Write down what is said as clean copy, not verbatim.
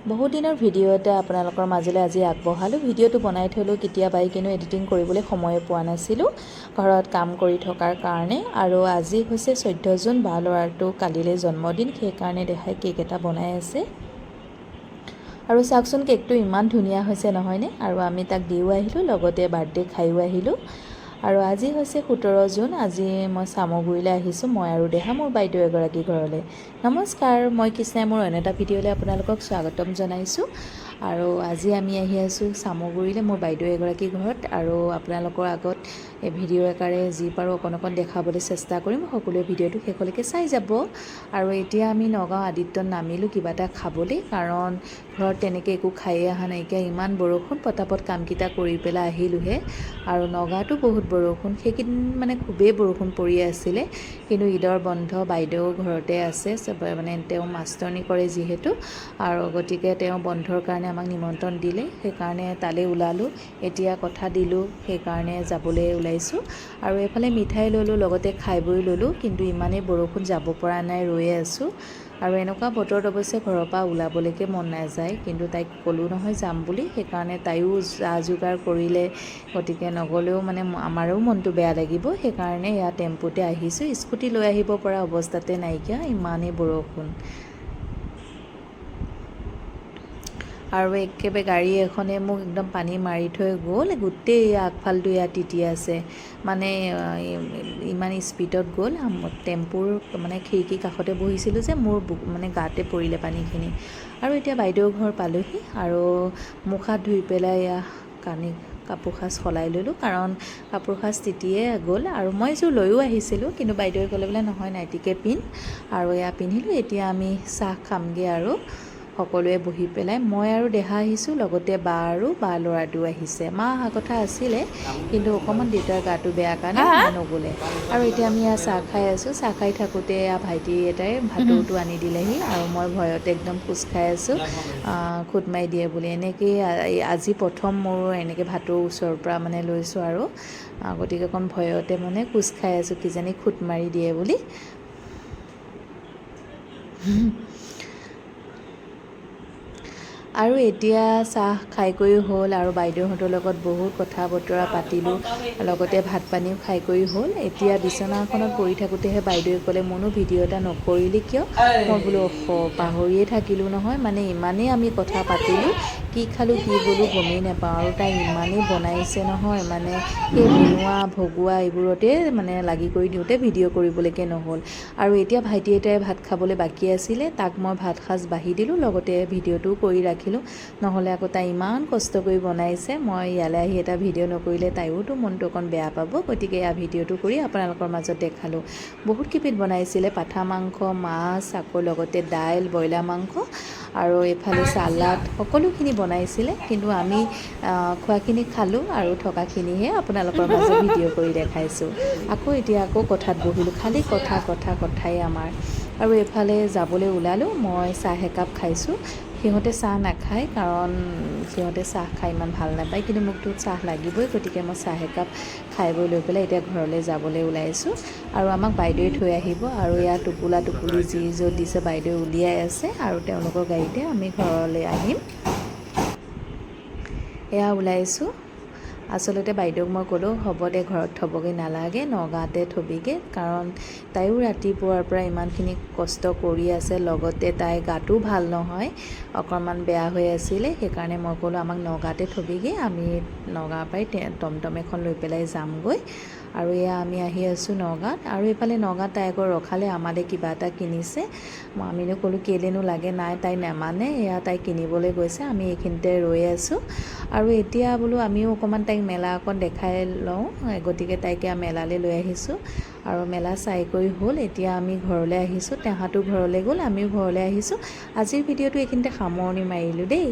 বহু দিনৰ ভিডিঅ' এটা আপোনালোকৰ মাজলৈ আজি আগবঢ়ালোঁ। ভিডিঅ'টো বনাই থলোঁ কেতিয়াবাই, কিন্তু এডিটিং কৰিবলৈ সময় পোৱা নাছিলোঁ ঘৰত কাম কৰি থকাৰ কাৰণে। আৰু আজি হৈছে 14 জুন, বা ল'ৰাটো কালিলৈ জন্মদিন, সেইকাৰণে দেখাই কেক এটা বনাই আছে। আৰু চাওকচোন, কেকটো ইমান ধুনীয়া হৈছে নহয়নে? আৰু আমি তাক দিও আহিলোঁ, লগতে বাৰ্থডে খায়ো আহিলোঁ। আৰু আজি হৈছে 17 জুন। আজি মই চামগুৰিলৈ আহিছোঁ, মই আৰু দেহা, মোৰ বাইদেউ এগৰাকী ঘৰলৈ। নমস্কাৰ, মই কৃষ্ণাই মোৰ অন্য এটা ভিডিঅ'লৈ আপোনালোকক স্বাগতম জনাইছোঁ। আৰু আজি আমি আহি আছোঁ চামগুৰিলৈ, মোৰ বাইদেউ এগৰাকী ঘৰত। আৰু আপোনালোকৰ আগত এই ভিডিঅ' আকাৰে যি পাৰোঁ অকণ দেখাবলৈ চেষ্টা কৰিম। সকলোৱে ভিডিঅ'টো শেষলৈকে চাই যাব। আৰু এতিয়া আমি নগাঁও আদিত্যত নামিলোঁ কিবা এটা খাবলৈ, কাৰণ ঘৰত তেনেকৈ একো খায়ে অহা নাইকিয়া, ইমান বৰষুণ। পটাপট কামকেইটা কৰি পেলাই আহিলোঁহে। আৰু নগাঁৱতো বহুত বৰষুণ, সেইকেইদিন মানে খুবেই বৰষুণ পৰি আছিলে। কিন্তু ঈদৰ বন্ধ, বাইদেউ ঘৰতে আছে, মানে তেওঁ মাষ্টৰণী কৰে যিহেতু, আৰু গতিকে তেওঁ বন্ধৰ কাৰণে আমাক নিমন্ত্ৰণ দিলে, সেইকাৰণে তালৈ ওলালোঁ। এতিয়া কথা দিলোঁ, সেইকাৰণে যাবলৈ ওলাইছোঁ। আৰু এইফালে মিঠাই ল'লোঁ, লগতে খাই বৈ ল'লোঁ, কিন্তু ইমানেই বৰষুণ যাব পৰা নাই, ৰৈয়ে আছোঁ। আৰু এনেকুৱা বতৰত অৱশ্যে ঘৰৰ পৰা ওলাবলৈকে মন নাযায়, কিন্তু তাইক ক'লোঁ নহয় যাম বুলি, সেইকাৰণে তাইও যা যোগাৰ কৰিলে। গতিকে নগ'লেও মানে আমাৰো মনটো বেয়া লাগিব, সেইকাৰণে এয়া টেম্পুতে আহিছোঁ। স্কুটি লৈ আহিব পৰা অৱস্থাতে নাইকিয়া, ইমানেই বৰষুণ। আৰু একেবাৰে গাড়ী এখনে মোক একদম পানী মাৰি থৈ গ'ল, গোটেই আগফালটো ইয়াত তিতি আছে, মানে ইমান স্পীডত গ'ল। টেম্পুৰ মানে খিৰিকীৰ কাষতে বহিছিলোঁ যে, মোৰ মানে গাতে পৰিলে পানীখিনি। আৰু এতিয়া বাইদেউৰ ঘৰ পালোঁহি, আৰু মুখ হাত ধুই পেলাই কাপোৰ সাজ সলাই ল'লোঁ, কাৰণ কাপোৰ সাজ তিতিয়ে গ'ল। আৰু মই এযোৰ লৈও আহিছিলোঁ, কিন্তু বাইদেৱে ক'লে বোলে নহয় নাইটিকে পিন্ধ, আৰু এয়া পিন্ধিলোঁ। এতিয়া আমি চাহ খামগৈ, আৰু সকলোৱে বহি পেলাই। মই আৰু দেহা আহিছোঁ, লগতে বা আৰু বা ল'ৰাটোও আহিছে। মা অহা কথা আছিলে, কিন্তু অকণমান দেউতাৰ গাটো বেয়া কাৰণে মা নগ'লে। আৰু এতিয়া আমি ইয়াত চাহ খাই আছোঁ। চাহ খাই থাকোঁতে ভাইটি এটাই ভাটৌটো আনি দিলেহি, আৰু মই ভয়তে একদম খোজ খাই আছোঁ, খুট মাৰি দিয়ে বুলি। এনেকৈয়ে আজি প্ৰথম মোৰ এনেকৈ ভাটৌ ওচৰৰ পৰা মানে লৈছোঁ, আৰু গতিকে অকণ ভয়তে মানে খোজ খাই আছোঁ, কিজানি খুট মাৰি দিয়ে বুলি। আৰু এতিয়া চাহ খাই কৰি হ'ল, আৰু বাইদেউহঁতৰ লগত বহুত কথা বতৰা পাতিলোঁ, লগতে ভাত পানীও খাই কৰি হ'ল। এতিয়া বিচনাখনত পৰি থাকোঁতেহে বাইদেৱে ক'লে, মোনো ভিডিঅ' এটা নকৰিলি কিয়? মই বোলো পাহৰিয়ে থাকিলোঁ নহয়, মানে ইমানেই আমি কথা পাতিলোঁ, কি খালোঁ কি বোলো গমেই নাপাওঁ। আৰু তাই ইমানেই বনাইছে নহয়, মানে সেই বনোৱা ভগোৱা এইবোৰতে মানে লাগি কৰি দিওঁতে ভিডিঅ' কৰিবলৈকে নহ'ল। আৰু এতিয়া ভাইটি এটাই ভাত খাবলৈ বাকী আছিলে, তাক মই ভাত সাজ বাঢ়ি দিলোঁ, লগতে ভিডিঅ'টোও কৰি ৰাখিলোঁ। নহ'লে আকৌ তাই ইমান কষ্ট কৰি বনাইছে, মই ইয়ালৈ আহি এটা ভিডিঅ' নকৰিলে তাইওতো মনটো অকণ বেয়া পাব। গতিকে এয়া ভিডিঅ'টো কৰি আপোনালোকৰ মাজত দেখালোঁ। বহুত কেইবিধ বনাইছিলে, পাঠা মাংস, মাছ, আকৌ লগতে দাইল, ব্ৰইলাৰ মাংস, আৰু এইফালে চালাড, সকলোখিনি বনাইছিলে। কিন্তু আমি খোৱাখিনি খালোঁ, আৰু থকাখিনিহে আপোনালোকৰ মাজত ভিডিঅ' কৰি দেখাইছোঁ। এতিয়া কথাত বহিলোঁ, খালি কথাই আমাৰ। আৰু এইফালে যাবলৈ ওলালোঁ, মই চাহ একাপ খাইছোঁ। সিহঁতে চাহ নাখায়, কাৰণ সিহঁতে চাহ খাই ইমান ভাল নাপায়, কিন্তু মোকতো চাহ লাগিবই। গতিকে মই চাহ একাপ খাই বৈ লৈ পেলাই এতিয়া ঘৰলৈ যাবলৈ ওলাইছোঁ। আৰু আমাক বাইদেৱে থৈ আহিব, আৰু ইয়াৰ টোপোলা টোপুলি যি য'ত দিছে বাইদেৱে উলিয়াই আছে, আৰু তেওঁলোকৰ গাড়ীতে আমি ঘৰলৈ আহিম। এয়া ওলাইছোঁ। আচলতে বাইদেউক মই ক'লোঁ, হ'ব দে ঘৰত থ'বগৈ নালাগে, নগাঁৱতে থ'বিগৈ, কাৰণ তাইও ৰাতিপুৱাৰ পৰা ইমানখিনি কষ্ট কৰি আছে, লগতে তাইৰ গাটো ভাল নহয়, অকণমান বেয়া হৈ আছিলে। সেইকাৰণে মই ক'লোঁ আমাক নগাঁৱতে থ'বিগৈ, আমি নগাঁৱৰ পৰাই টমটম এখন লৈ পেলাই যামগৈ। আৰু এয়া আমি আহি আছোঁ নগাঁৱত। আৰু এইফালে নগাঁৱত তাই আকৌ ৰখালে, আমালৈ কিবা এটা কিনিছে। আমিনো ক'লোঁ কেলেনো লাগে, নাই তাই নেমানে, এয়া তাই কিনিবলৈ গৈছে, আমি এইখিনিতে ৰৈ আছোঁ। আৰু এতিয়া বোলো আমিও অকণমান তাইক মেলা অকণ দেখাই লওঁ, গতিকে তাইক মেলালৈ লৈ আহিছোঁ। আৰু মেলা চাই কৰি হ'ল, এতিয়া আমি ঘৰলৈ আহিছোঁ। তেহাঁতো ঘৰলৈ গ'ল, আমিও ঘৰলৈ আহিছোঁ। আজিৰ ভিডিঅ'টো এইখিনিতে সামৰণি মাৰিলোঁ দেই।